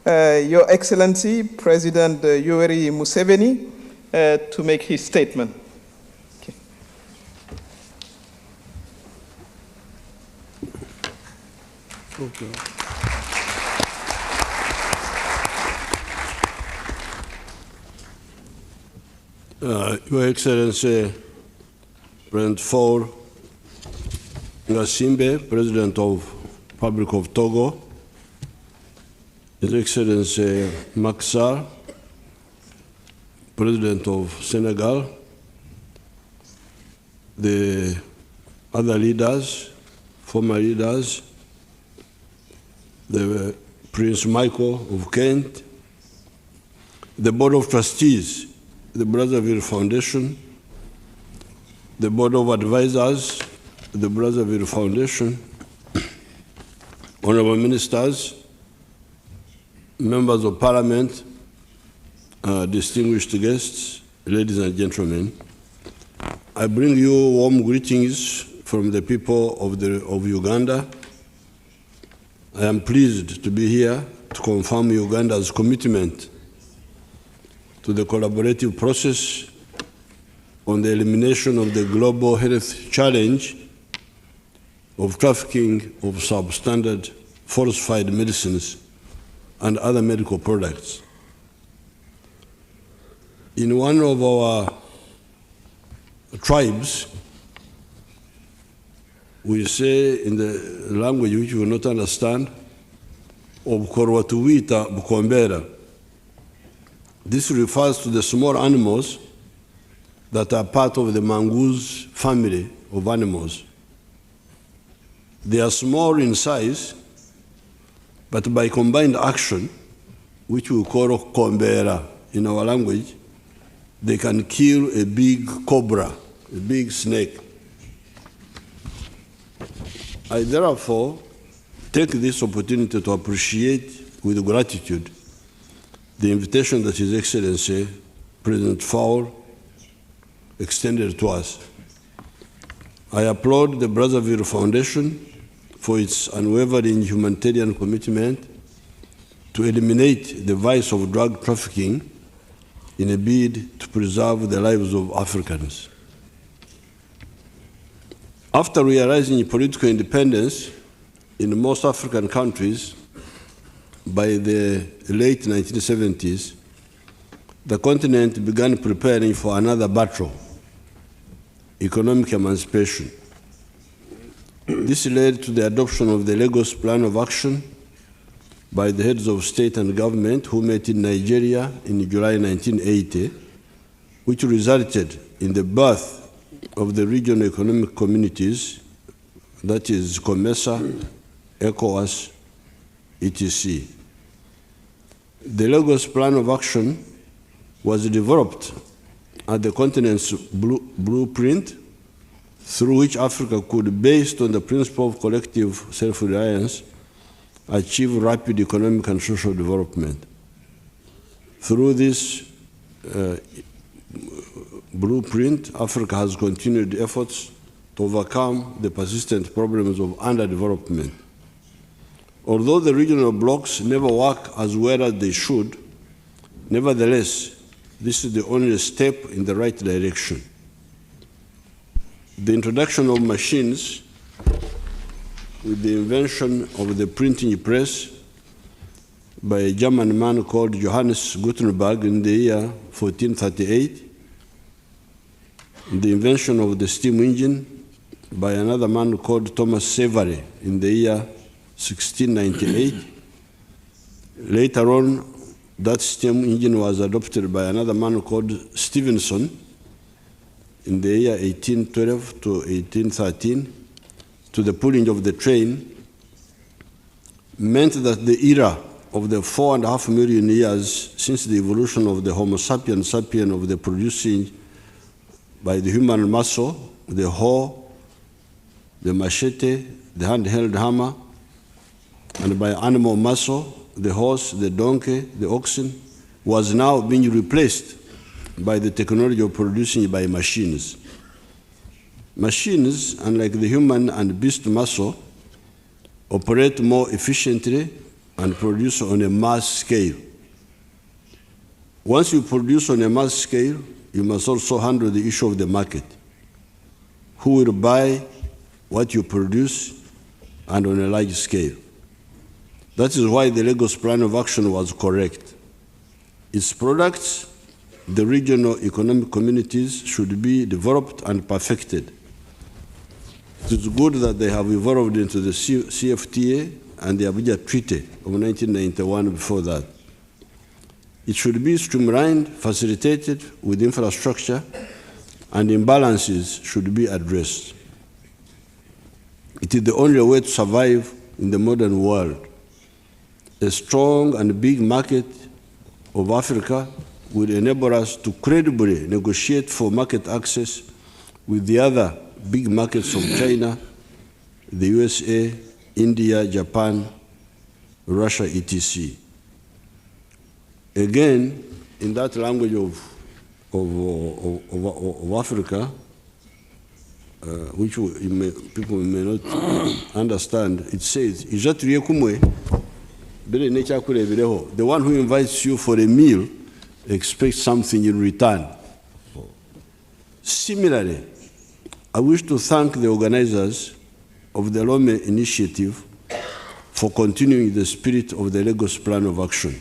Your Excellency, President Yoweri Museveni, to make his statement. Okay. Okay. Your Excellency, President Faure Ngasimbe, President of Republic of Togo, His Excellency Macky Sall, President of Senegal, the other leaders, former leaders, the Prince Michael of Kent, the Board of Trustees, the Brazzaville Foundation, the Board of Advisors, the Brazzaville Foundation, honorable ministers, members of Parliament, distinguished guests, ladies and gentlemen, I bring you warm greetings from the people of Uganda. I am pleased to be here to confirm Uganda's commitment to the collaborative process on the elimination of the global health challenge of trafficking of substandard falsified medicines and other medical products. In one of our tribes, we say in the language which you will not understand, Obukorwatuwita Bukombera. This refers to the small animals that are part of the mongoose family of animals. They are small in size, but by combined action, which we call kombera in our language, they can kill a big cobra, a big snake. I therefore take this opportunity to appreciate with gratitude the invitation that His Excellency President Faure extended to us. I applaud the Brazzaville Foundation for its unwavering humanitarian commitment to eliminate the vice of drug trafficking in a bid to preserve the lives of Africans. After realizing political independence in most African countries by the late 1970s, the continent began preparing for another battle, economic emancipation. This led to the adoption of the Lagos Plan of Action by the heads of state and government who met in Nigeria in July 1980, which resulted in the birth of the regional economic communities, that is COMESA, ECOWAS, etc. The Lagos Plan of Action was developed as the continent's blueprint through which Africa could, based on the principle of collective self-reliance, achieve rapid economic and social development. Through this blueprint, Africa has continued efforts to overcome the persistent problems of underdevelopment. Although the regional blocs never work as well as they should, nevertheless, this is the only step in the right direction. The introduction of machines with the invention of the printing press by a German man called Johannes Gutenberg in the year 1438, the invention of the steam engine by another man called Thomas Savery in the year 1698. Later on, that steam engine was adopted by another man called Stephenson in the year 1812 to 1813, to the pulling of the train, meant that the era of the 4.5 million years since the evolution of the Homo sapiens sapien of the producing by the human muscle, the hoe, the machete, the handheld hammer, and by animal muscle, the horse, the donkey, the oxen, was now being replaced by the technology of producing by machines. Machines, unlike the human and beast muscle, operate more efficiently and produce on a mass scale. Once you produce on a mass scale, you must also handle the issue of the market. Who will buy what you produce and on a large scale? That is why the Lagos Plan of Action was correct. Its products, the regional economic communities, should be developed and perfected. It is good that they have evolved into the CFTA and the Abuja Treaty of 1991 before that. It should be streamlined, facilitated with infrastructure, and imbalances should be addressed. It is the only way to survive in the modern world. A strong and big market of Africa will enable us to credibly negotiate for market access with the other big markets of China, the USA, India, Japan, Russia, etc. Again, in that language of Africa, which people may not understand, it says, the one who invites you for a meal expects something in return. Similarly, I wish to thank the organizers of the Lome initiative for continuing the spirit of the Lagos Plan of Action.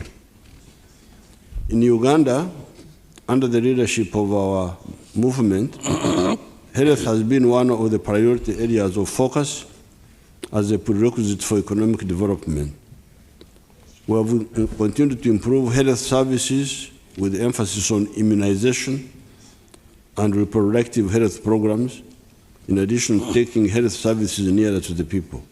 In Uganda, under the leadership of our movement, health has been one of the priority areas of focus as a prerequisite for economic development. We have continued to improve health services with emphasis on immunization and reproductive health programs, in addition to taking health services nearer to the people.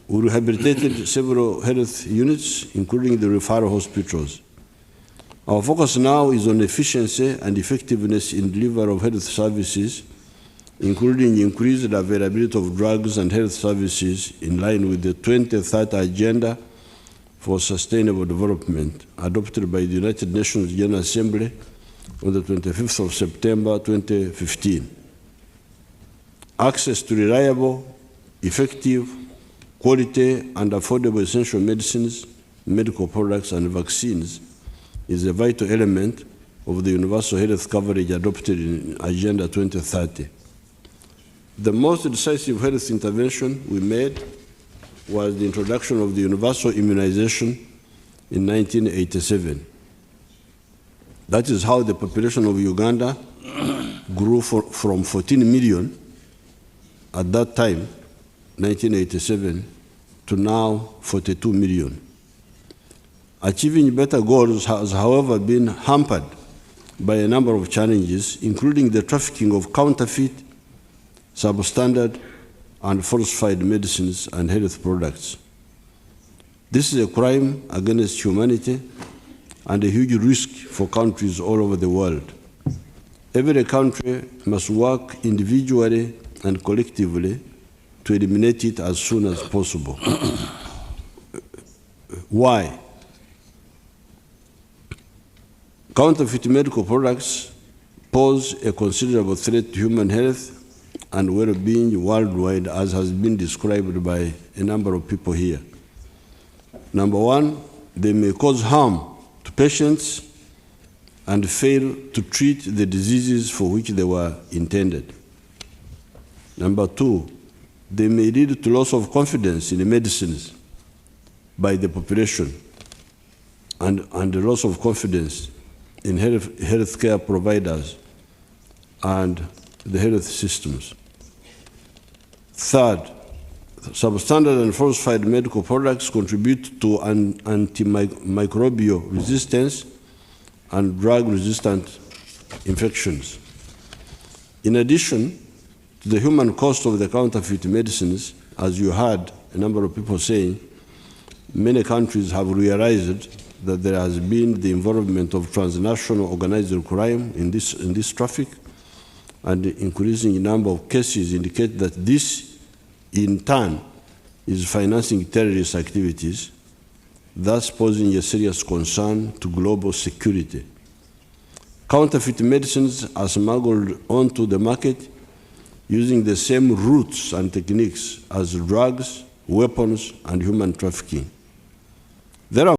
We rehabilitated several health units, including the referral hospitals. Our focus now is on efficiency and effectiveness in delivery of health services, including increased availability of drugs and health services in line with the 2030 Agenda for Sustainable Development, adopted by the United Nations General Assembly on the 25th of September 2015. Access to reliable, effective, quality, and affordable essential medicines, medical products, and vaccines is a vital element of the universal health coverage adopted in Agenda 2030. The most decisive health intervention we made was the introduction of the universal immunization in 1987. That is how the population of Uganda grew from 14 million at that time, 1987, to now 42 million. Achieving better goals has, however, been hampered by a number of challenges, including the trafficking of counterfeit, substandard, and falsified medicines and health products. This is a crime against humanity and a huge risk for countries all over the world. Every country must work individually and collectively to eliminate it as soon as possible. Why? Counterfeit medical products pose a considerable threat to human health and well-being worldwide, as has been described by a number of people here. Number one, they may cause harm to patients and fail to treat the diseases for which they were intended. Number two, they may lead to loss of confidence in the medicines by the population and the loss of confidence in healthcare providers and the health systems. Third, substandard and falsified medical products contribute to antimicrobial resistance and drug-resistant infections. In addition to the human cost of the counterfeit medicines, as you heard a number of people saying, many countries have realized that there has been the involvement of transnational organized crime in this traffic, and the increasing number of cases indicate that this, in turn, is financing terrorist activities, thus posing a serious concern to global security. Counterfeit medicines are smuggled onto the market using the same routes and techniques as drugs, weapons, and human trafficking. There are